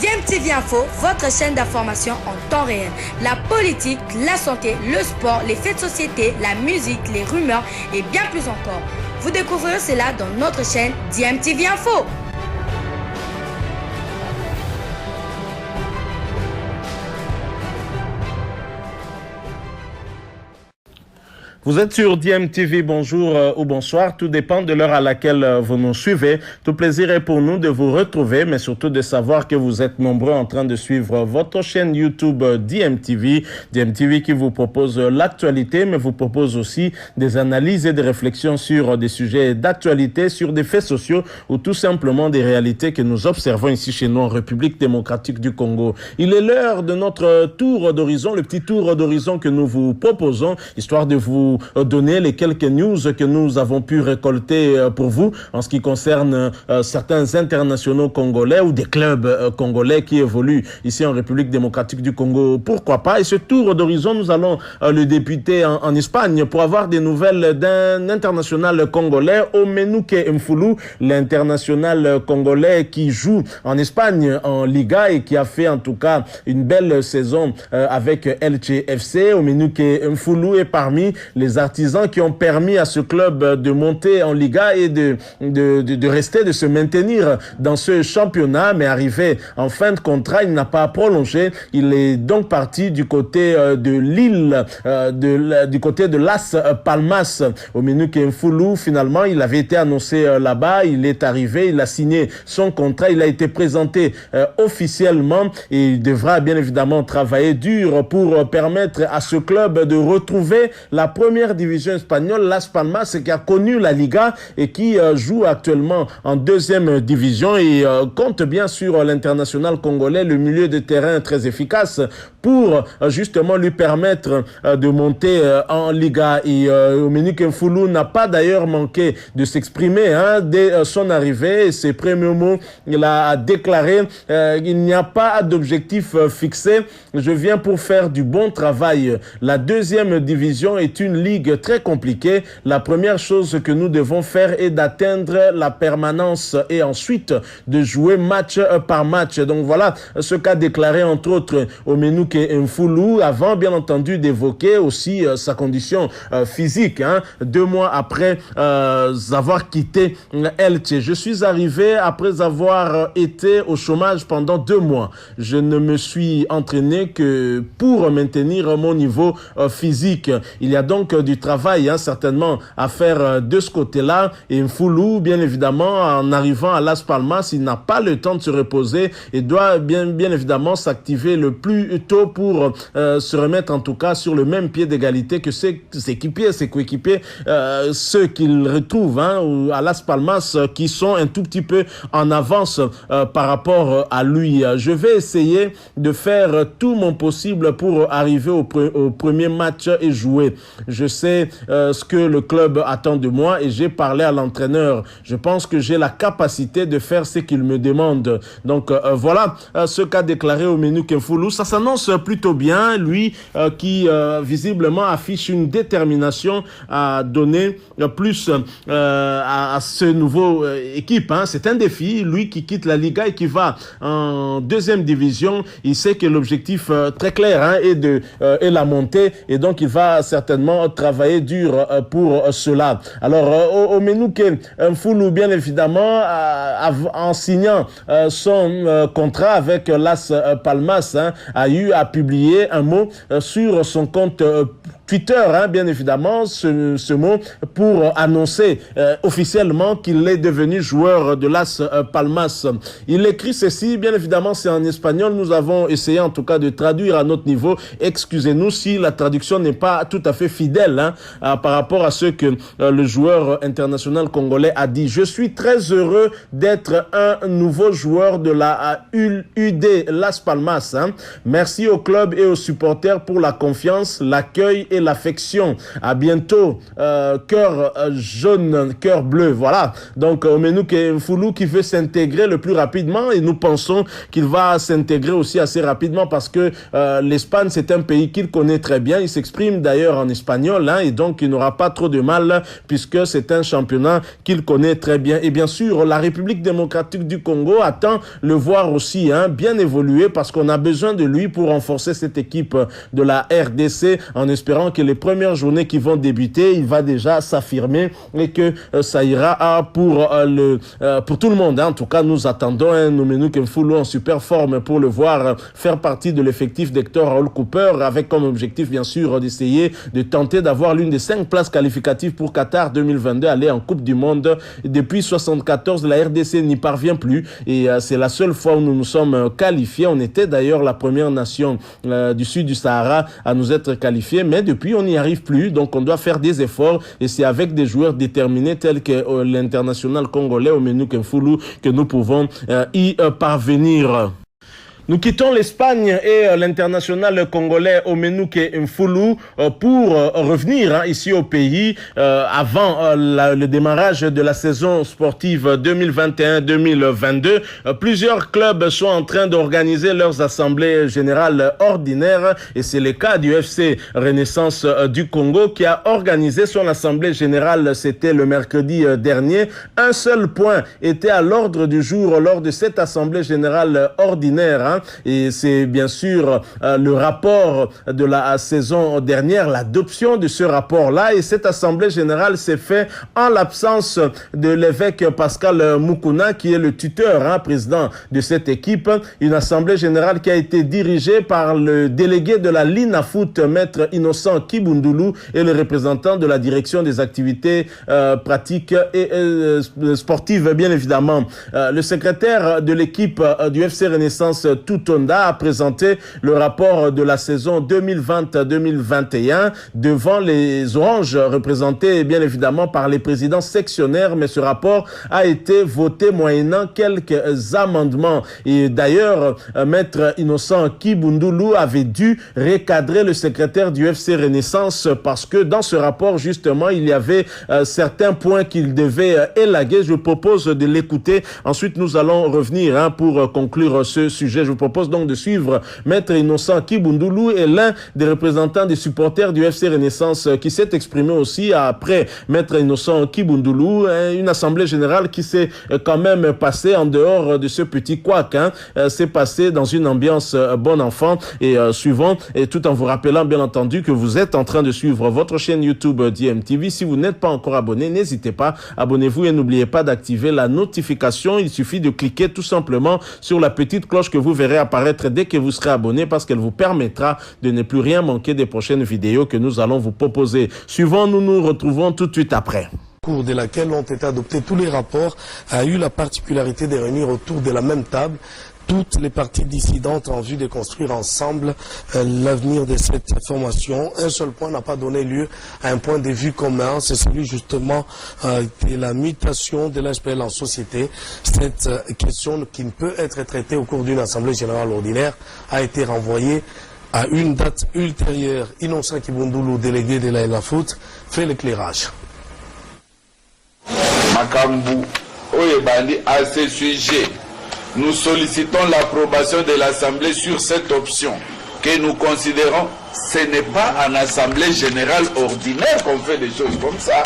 DMTV Info, votre chaîne d'information en temps réel. La politique, la santé, le sport, les faits de société, la musique, les rumeurs et bien plus encore. Vous découvrirez cela dans notre chaîne DMTV Info. Vous êtes sur DMTV, bonjour ou bonsoir, tout dépend de l'heure à laquelle vous nous suivez. Tout plaisir est pour nous de vous retrouver, mais surtout de savoir que vous êtes nombreux en train de suivre votre chaîne YouTube DMTV. DMTV qui vous propose l'actualité, mais vous propose aussi des analyses et des réflexions sur des sujets d'actualité, sur des faits sociaux ou tout simplement des réalités que nous observons ici chez nous en République démocratique du Congo. Il est l'heure de notre tour d'horizon, le petit tour d'horizon que nous vous proposons, histoire de vous donner les quelques news que nous avons pu récolter pour vous en ce qui concerne certains internationaux congolais ou des clubs congolais qui évoluent ici en République démocratique du Congo. Pourquoi pas? Et ce tour d'horizon, nous allons le débuter en Espagne pour avoir des nouvelles d'un international congolais, Omenuke Mfulu, l'international congolais qui joue en Espagne en Liga et qui a fait en tout cas une belle saison avec Elche FC. Omenuke Mfulu est parmi les artisans qui ont permis à ce club de monter en Liga et de rester, de se maintenir dans ce championnat, mais arrivé en fin de contrat, il n'a pas prolongé. Il est donc parti du côté de Lille, du côté de Las Palmas. Omenuke Mfulu, finalement, il avait été annoncé là-bas, il est arrivé, il a signé son contrat, il a été présenté officiellement et il devra bien évidemment travailler dur pour permettre à ce club de retrouver la première division espagnole, Las Palmas, qui a connu la Liga et qui joue actuellement en deuxième division et compte bien sur l'international congolais, le milieu de terrain très efficace pour justement lui permettre de monter en Liga. Et Omenuke Mfulu n'a pas d'ailleurs manqué de s'exprimer dès son arrivée et ses premiers mots, il a déclaré il n'y a pas d'objectif fixé, je viens pour faire du bon travail. La deuxième division est une ligue très compliquée. La première chose que nous devons faire est d'atteindre la permanence et ensuite de jouer match par match. Donc voilà ce qu'a déclaré entre autres Omenuke Mfulu avant bien entendu d'évoquer aussi sa condition physique. 2 mois après avoir quitté Elche. Je suis arrivé après avoir été au chômage pendant 2 mois. Je ne me suis entraîné que pour maintenir mon niveau physique. Il y a donc du travail certainement à faire de ce côté-là. Et Mfulu, bien évidemment, en arrivant à Las Palmas, il n'a pas le temps de se reposer et doit bien évidemment s'activer le plus tôt pour se remettre en tout cas sur le même pied d'égalité que ses équipiers, ses coéquipiers, ceux qu'il retrouve à Las Palmas qui sont un tout petit peu en avance par rapport à lui. Je vais essayer de faire tout mon possible pour arriver au premier match et jouer. Je sais ce que le club attend de moi et j'ai parlé à l'entraîneur. Je pense que j'ai la capacité de faire ce qu'il me demande. Donc voilà ce qu'a déclaré Omenuke Mfulu. Ça s'annonce plutôt bien. Lui qui visiblement affiche une détermination à donner plus à ce nouveau équipe. C'est un défi. Lui qui quitte la Liga et qui va en deuxième division, il sait que l'objectif très clair est la montée et donc il va certainement travailler dur pour cela. Alors Omenuke Mfulu, bien évidemment, en signant son contrat avec Las Palmas, a publié un mot sur son compte Twitter, bien évidemment, ce mot pour annoncer officiellement qu'il est devenu joueur de Las Palmas. Il écrit ceci, bien évidemment, c'est en espagnol. Nous avons essayé en tout cas de traduire à notre niveau. Excusez-nous si la traduction n'est pas tout à fait fidèle par rapport à ce que le joueur international congolais a dit. Je suis très heureux d'être un nouveau joueur de la UD Las Palmas. Merci au club et aux supporters pour la confiance, l'accueil et et l'affection. À bientôt, cœur jaune, cœur bleu. Voilà. Donc, Omenouke Mfulu qui veut s'intégrer le plus rapidement et nous pensons qu'il va s'intégrer aussi assez rapidement parce que l'Espagne, c'est un pays qu'il connaît très bien. Il s'exprime d'ailleurs en espagnol et donc il n'aura pas trop de mal puisque c'est un championnat qu'il connaît très bien. Et bien sûr, la République démocratique du Congo attend le voir aussi bien évoluer parce qu'on a besoin de lui pour renforcer cette équipe de la RDC en espérant que les premières journées qui vont débuter, il va déjà s'affirmer et que ça ira pour tout le monde. En tout cas, nous attendons Omenouke Mfulu en super forme pour le voir faire partie de l'effectif d'Hector Raoul Cooper avec comme objectif, bien sûr, d'essayer de tenter d'avoir l'une des 5 places qualificatives pour Qatar 2022, aller en Coupe du Monde. Depuis 1974, la RDC n'y parvient plus et c'est la seule fois où nous nous sommes qualifiés. On était d'ailleurs la première nation du sud du Sahara à nous être qualifiés, mais depuis on n'y arrive plus, donc on doit faire des efforts et c'est avec des joueurs déterminés tels que l'international congolais Omenouke Mfulu que nous pouvons y parvenir. Nous quittons l'Espagne et l'international congolais Omenouke Mfulu pour revenir ici au pays avant le démarrage de la saison sportive 2021-2022. Plusieurs clubs sont en train d'organiser leurs assemblées générales ordinaires et c'est le cas du FC Renaissance du Congo qui a organisé son assemblée générale. C'était le mercredi dernier. Un seul point était à l'ordre du jour lors de cette assemblée générale ordinaire. Et c'est bien sûr le rapport de la saison dernière, l'adoption de ce rapport-là. Et cette assemblée générale s'est faite en l'absence de l'évêque Pascal Mukuna, qui est le tuteur, président de cette équipe. Une assemblée générale qui a été dirigée par le délégué de la Linafoot, maître Innocent Kibundulu, et le représentant de la direction des activités pratiques et sportives, bien évidemment. Le secrétaire de l'équipe du FC Renaissance Tutonda a présenté le rapport de la saison 2020-2021 devant les Oranges, représentés bien évidemment par les présidents sectionnaires, mais ce rapport a été voté moyennant quelques amendements. Et d'ailleurs, maître Innocent Kibundulu avait dû recadrer le secrétaire du FC Renaissance parce que dans ce rapport, justement, il y avait certains points qu'il devait élaguer. Je vous propose de l'écouter. Ensuite, nous allons revenir pour conclure ce sujet. Je vous propose donc de suivre maître Innocent Kibundulu et l'un des représentants des supporters du FC Renaissance qui s'est exprimé aussi après maître Innocent Kibundulu. Une assemblée générale qui s'est quand même passée en dehors de ce petit couac. C'est passé dans une ambiance bon enfant et suivant, et tout en vous rappelant bien entendu que vous êtes en train de suivre votre chaîne YouTube DMTV. Si vous n'êtes pas encore abonné, n'hésitez pas, abonnez-vous et n'oubliez pas d'activer la notification. Il suffit de cliquer tout simplement sur la petite cloche que vous verrez apparaître dès que vous serez abonné parce qu'elle vous permettra de ne plus rien manquer des prochaines vidéos que nous allons vous proposer. Suivant, nous nous retrouvons tout de suite après. Au cours de laquelle ont été adoptés tous les rapports, a eu la particularité de réunir autour de la même table toutes les parties dissidentes en vue de construire ensemble l'avenir de cette formation. Un seul point n'a pas donné lieu à un point de vue commun, c'est celui justement de la mutation de l'HPL en société. Cette question qui ne peut être traitée au cours d'une assemblée générale ordinaire a été renvoyée à une date ultérieure. Innocent Kibundulu, délégué de la Linafoot, fait l'éclairage. Makambu Oyebandi, à ce sujet, nous sollicitons l'approbation de l'Assemblée sur cette option que nous considérons ce n'est pas en Assemblée générale ordinaire qu'on fait des choses comme ça.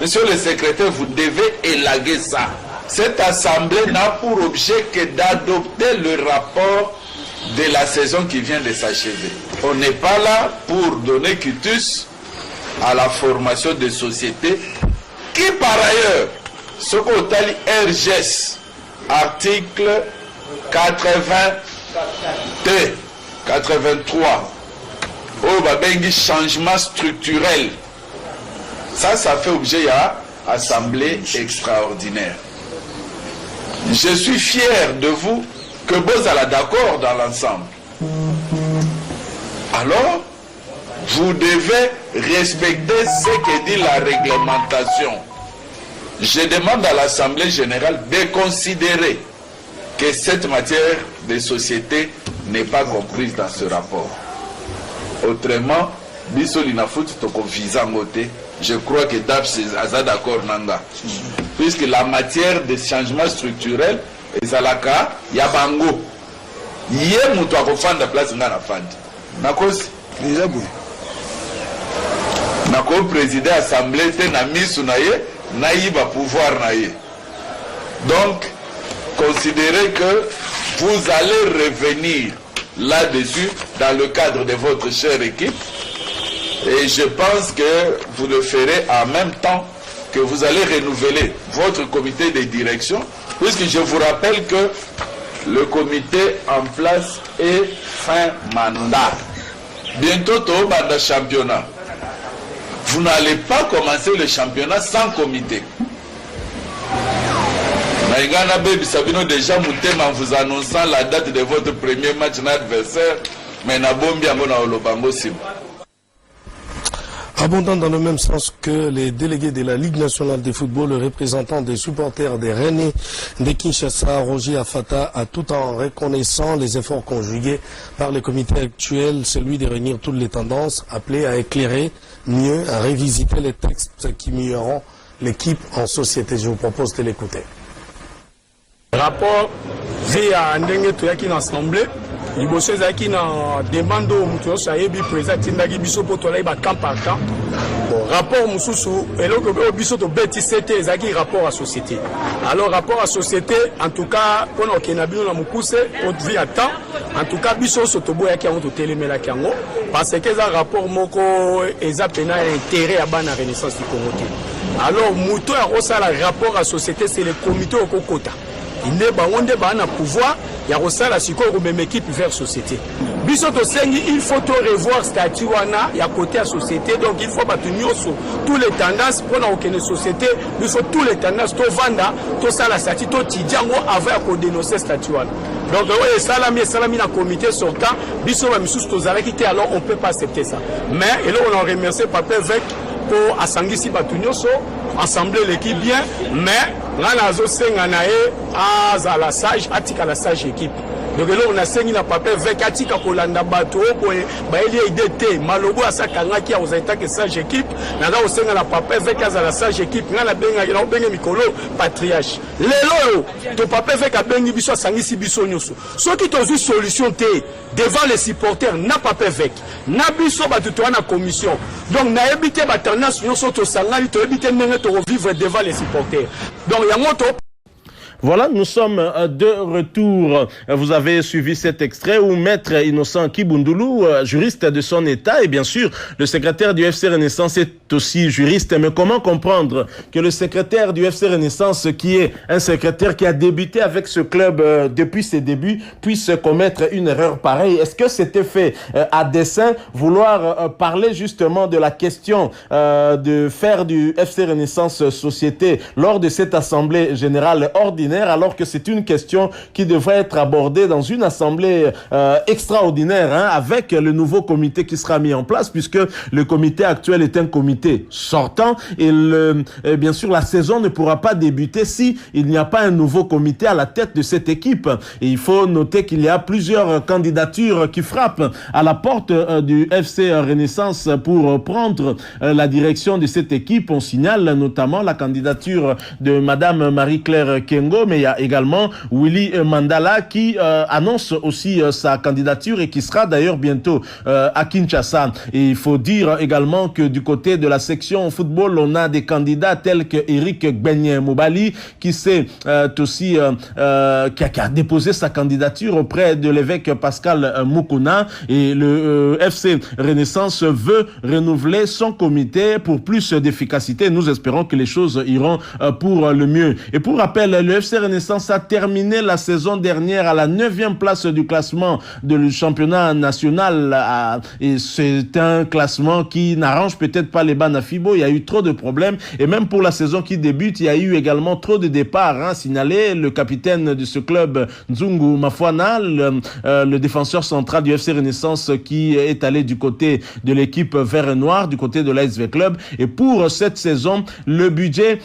Monsieur le secrétaire, vous devez élaguer ça. Cette Assemblée n'a pour objet que d'adopter le rapport de la saison qui vient de s'achever. On n'est pas là pour donner quitus à la formation des sociétés qui, par ailleurs, ce qu'on dit RGS, article 82, 83, au Babengi changement structurel. Ça fait objet à assemblée extraordinaire. Je suis fier de vous que vous allez d'accord dans l'ensemble. Alors, vous devez respecter ce que dit la réglementation. Je demande à l'Assemblée générale de considérer que cette matière de société n'est pas comprise dans ce rapport. Autrement, biso lina foot toko visa ngote. Je crois que DAPS est d'accord nanga. Puisque la matière de changement structurel ezalaka ya bango. Yé mutu akofanda place nga na fandi. Nakosi Déjà bon. Nako président assemblée te na misu na ye na yiba pouvoir na ye. Donc considérez que vous allez revenir là-dessus dans le cadre de votre chère équipe et je pense que vous le ferez en même temps que vous allez renouveler votre comité de direction puisque je vous rappelle que le comité en place est fin mandat. Bientôt au mandat championnat. Vous n'allez pas commencer le championnat sans comité. Naïgana Baby Sabino déjà Moutem en vous annonçant la date de votre premier match d'adversaire, mais Nabombi Angona Olobango Sim. Abondant dans le même sens que les délégués de la Ligue nationale de football, le représentant des supporters des Rennais de Kinshasa, Roger Afata, a tout en reconnaissant les efforts conjugués par le comité actuel, celui de réunir toutes les tendances, appelé à éclairer mieux, à revisiter les textes qui mieux l'équipe en société. Je vous propose de l'écouter. Rapport via ndenge toyaki na assemblée liboso ezalaki na demande oyo moto nyonso ayebi président atindaki biso mpo tolai bacamp par camp. Bon, rapport mosusu eloko oyo biso tobetisi te ezalaki rapport à société. Alors rapport à société en tout cas mpona okende na bino na mokuse vi ya temps en tout cas biso nyonso toboyaki yango totelemelaki yango parce que eza rapport moko eza pena intérêt ya bana renaissance du Congo te. Alors moto ya kosala rapport à société c'est le comité okokota. Il a pouvoir, il y a aussi la même équipe vers société. Il faut revoir statut il y a côté à société, donc il faut tenir sur tous les tendances pour aucune société, il faut tous les tendances, tout vanda, tout ça la statut, tout tidiango avant à dénoncer statut. Donc salami na comité sortant, biso même sous alors on peut pas accepter ça. Mais et là on en remercie Papa Vec pour asangisi batunyoso, assembler l'équipe bien, mais là nazo senga nae à la sage atika la sage équipe. Donc là on a sengi na papier avec atika kolanda bato boye ba eli idete malobo asakanga ki aux états que sage équipe na ga osenga na papier avec à la sage équipe ngala benga na benga mikolo patriarche lelo to papier avec a bengi biso sangisi biso nyoso soki tozu solution te devant les supporters na papier avec na biso bato to na commission donc na ebité ba tendance nyoso to sangali to ebité ndenge to vivre devant les supporters donc yango to. Voilà, nous sommes de retour. Vous avez suivi cet extrait où Maître Innocent Kibundulu, juriste de son État, et bien sûr, le secrétaire du FC Renaissance est aussi juriste. Mais comment comprendre que le secrétaire du FC Renaissance, qui est un secrétaire qui a débuté avec ce club depuis ses débuts, puisse commettre une erreur pareille? Est-ce que c'était fait à dessein, vouloir parler justement de la question de faire du FC Renaissance société lors de cette assemblée générale ordinaire, alors que c'est une question qui devrait être abordée dans une assemblée extraordinaire, hein, avec le nouveau comité qui sera mis en place, puisque le comité actuel est un comité sortant et bien sûr la saison ne pourra pas débuter si il n'y a pas un nouveau comité à la tête de cette équipe. Et il faut noter qu'il y a plusieurs candidatures qui frappent à la porte du FC Renaissance pour prendre la direction de cette équipe. On signale notamment la candidature de Madame Marie-Claire Kengo, mais il y a également Willy Mandala qui annonce aussi sa candidature et qui sera d'ailleurs bientôt à Kinshasa. Et il faut dire également que du côté de la section football, on a des candidats tels que Eric Gbenye Moubali qui s'est aussi qui a déposé sa candidature auprès de l'évêque Pascal Moukouna, et le FC Renaissance veut renouveler son comité pour plus d'efficacité. Nous espérons que les choses iront pour le mieux. Et pour rappel, le FC Renaissance a terminé la saison dernière à la 9e place du classement du championnat national, et c'est un classement qui n'arrange peut-être pas les Banafibo. Il y a eu trop de problèmes, et même pour la saison qui débute, il y a eu également trop de départs, hein, signalé le capitaine de ce club, Nzungu Mafwana, le défenseur central du FC Renaissance, qui est allé du côté de l'équipe vert et noir, du côté de l'ASV Club. Et pour cette saison, le budget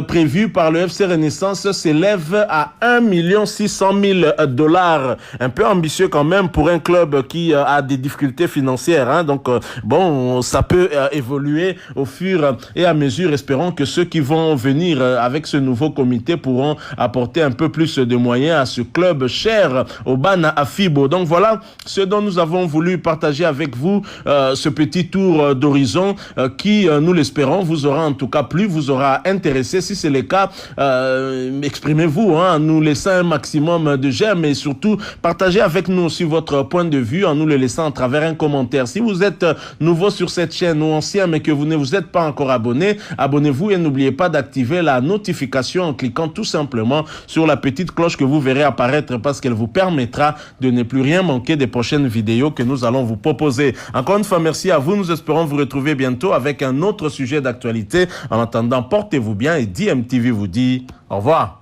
prévu par le FC Renaissance s'élève s'élève à 1 600 000 $. Un peu ambitieux quand même pour un club qui a des difficultés financières. Hein. Donc, bon, ça peut évoluer au fur et à mesure. Espérons que ceux qui vont venir avec ce nouveau comité pourront apporter un peu plus de moyens à ce club cher au Bana Afibo. Donc voilà ce dont nous avons voulu partager avec vous, ce petit tour d'horizon qui, nous l'espérons, vous aura en tout cas plu, vous aura intéressé. Si c'est le cas, exprimez-vous, hein, en nous laissant un maximum de j'aime et surtout partagez avec nous aussi votre point de vue en nous le laissant à travers un commentaire. Si vous êtes nouveau sur cette chaîne ou ancien mais que vous ne vous êtes pas encore abonné, abonnez-vous et n'oubliez pas d'activer la notification en cliquant tout simplement sur la petite cloche que vous verrez apparaître parce qu'elle vous permettra de ne plus rien manquer des prochaines vidéos que nous allons vous proposer. Encore une fois, merci à vous. Nous espérons vous retrouver bientôt avec un autre sujet d'actualité. En attendant, portez-vous bien et DMTV vous dit au revoir.